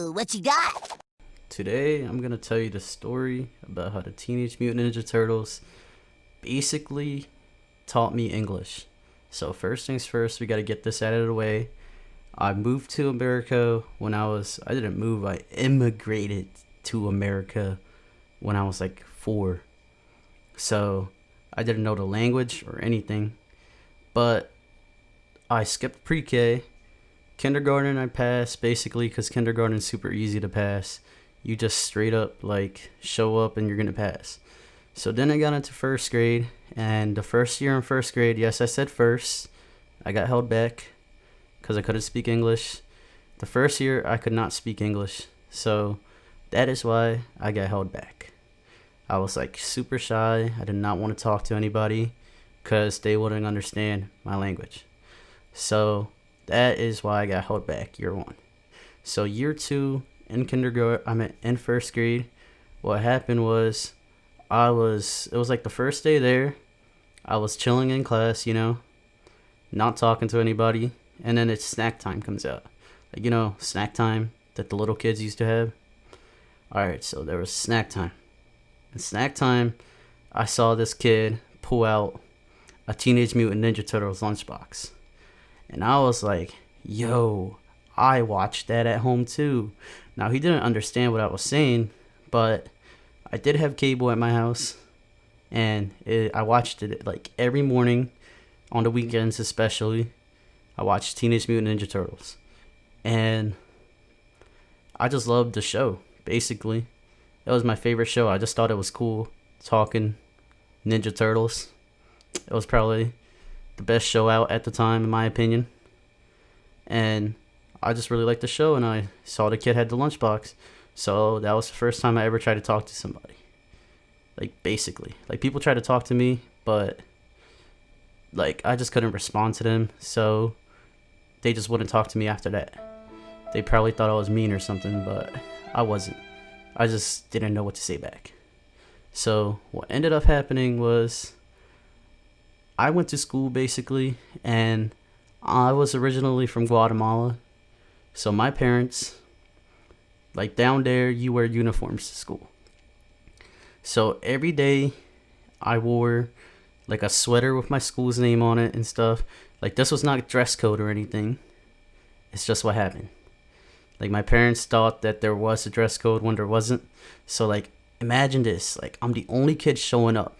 Ooh, what you got? Today, I'm going to tell you the story about how the Teenage Mutant Ninja Turtles basically taught me English. So, first things first, we got to get this out of the way. I moved to America I didn't move, I immigrated to America when I was like 4. So, I didn't know the language or anything. But I skipped pre-K. Kindergarten I passed basically because kindergarten's super easy to pass. You just straight up like show up and you're gonna pass. So then I got into first grade, and the first year in first grade, yes, I said first, I got held back because I couldn't speak English. The first year I could not speak English, so that is why I got held back. I was like super shy. I did not want to talk to anybody because they wouldn't understand my language. So that is why I got held back year 1. So year 2 in kindergarten, in first grade, what happened was it was like the first day there. I was chilling in class, not talking to anybody. And then it's snack time comes out. Like, snack time that the little kids used to have. Alright, so there was snack time. In snack time, I saw this kid pull out a Teenage Mutant Ninja Turtles lunchbox. And I was like, yo, I watched that at home too. Now, he didn't understand what I was saying, but I did have cable at my house. And I watched it like every morning, on the weekends especially. I watched Teenage Mutant Ninja Turtles. And I just loved the show, basically. It was my favorite show. I just thought it was cool talking Ninja Turtles. It was probably the best show out at the time, in my opinion. And I just really liked the show, and I saw the kid had the lunchbox. So that was the first time I ever tried to talk to somebody. Like, basically. Like, people tried to talk to me, but, like, I just couldn't respond to them. So they just wouldn't talk to me after that. They probably thought I was mean or something, but I wasn't. I just didn't know what to say back. So what ended up happening was I went to school, basically, and I was originally from Guatemala. So my parents, like down there, you wear uniforms to school. So every day I wore like a sweater with my school's name on it and stuff. Like, this was not dress code or anything. It's just what happened. Like, my parents thought that there was a dress code when there wasn't. So, like, imagine this. Like, I'm the only kid showing up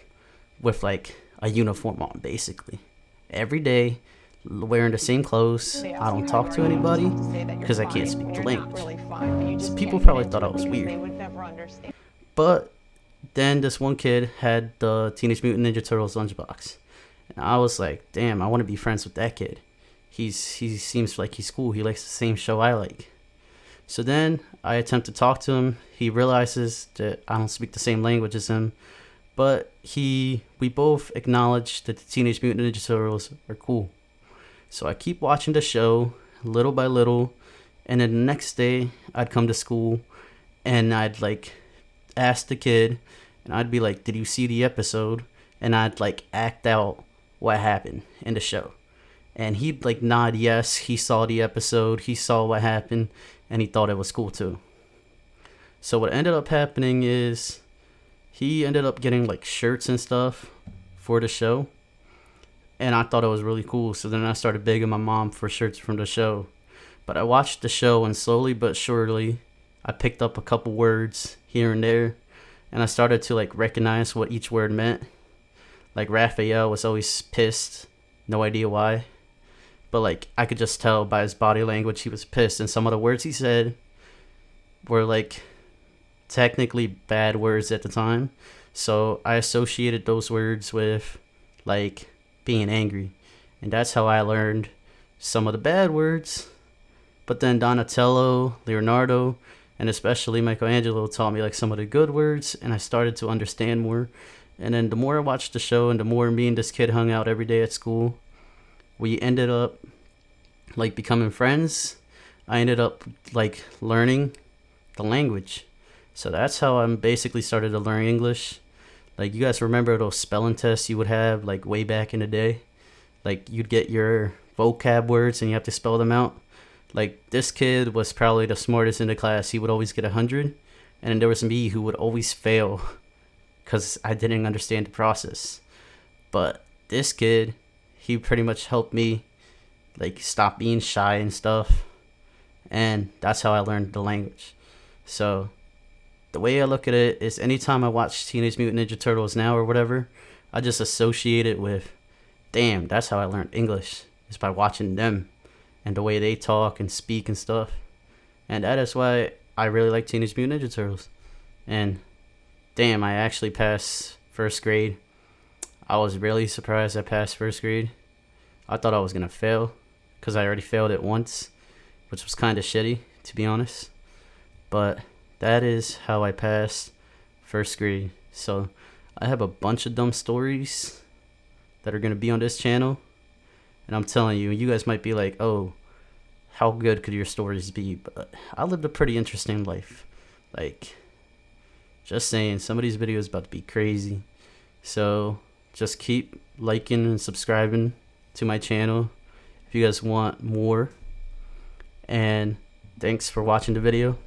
with, like, a uniform on, basically. Every day, wearing the same clothes. I don't talk to anybody because I can't speak the language. So people probably thought I was weird. But then this one kid had the Teenage Mutant Ninja Turtles lunchbox. And I was like, damn, I want to be friends with that kid. He seems like he's cool. He likes the same show I like. So then I attempt to talk to him. He realizes that I don't speak the same language as him. But we both acknowledge that the Teenage Mutant Ninja Turtles are cool. So I keep watching the show little by little. And then the next day I'd come to school and I'd like ask the kid, and I'd be like, did you see the episode? And I'd like act out what happened in the show. And he'd like nod yes, he saw the episode, he saw what happened, and he thought it was cool too. So what ended up happening is he ended up getting like shirts and stuff for the show. And I thought it was really cool. So then I started begging my mom for shirts from the show. But I watched the show, and slowly but surely I picked up a couple words here and there. And I started to like recognize what each word meant. Like, Raphael was always pissed. No idea why. But like, I could just tell by his body language he was pissed. And some of the words he said were like technically bad words at the time. So I associated those words with like being angry. And that's how I learned some of the bad words. But then Donatello, Leonardo, and especially Michelangelo taught me like some of the good words. And I started to understand more. And then the more I watched the show and the more me and this kid hung out every day at school, we ended up like becoming friends. I ended up like learning the language. So that's how I basically started to learn English. Like, you guys remember those spelling tests you would have like way back in the day? Like, you'd get your vocab words and you have to spell them out. Like, this kid was probably the smartest in the class. He would always get 100. And then there was me who would always fail because I didn't understand the process. But this kid, he pretty much helped me like stop being shy and stuff. And that's how I learned the language. So the way I look at it is anytime I watch Teenage Mutant Ninja Turtles now or whatever, I just associate it with, damn, that's how I learned English, is by watching them and the way they talk and speak and stuff. And that is why I really like Teenage Mutant Ninja Turtles. And damn, I actually passed first grade. I was really surprised I passed first grade. I thought I was going to fail because I already failed it once, which was kind of shitty, to be honest. But that is how I passed first grade. So I have a bunch of dumb stories that are going to be on this channel. And I'm telling you, you guys might be like, oh, how good could your stories be? But I lived a pretty interesting life. Like, just saying, some of these videos about to be crazy. So just keep liking and subscribing to my channel if you guys want more. And thanks for watching the video.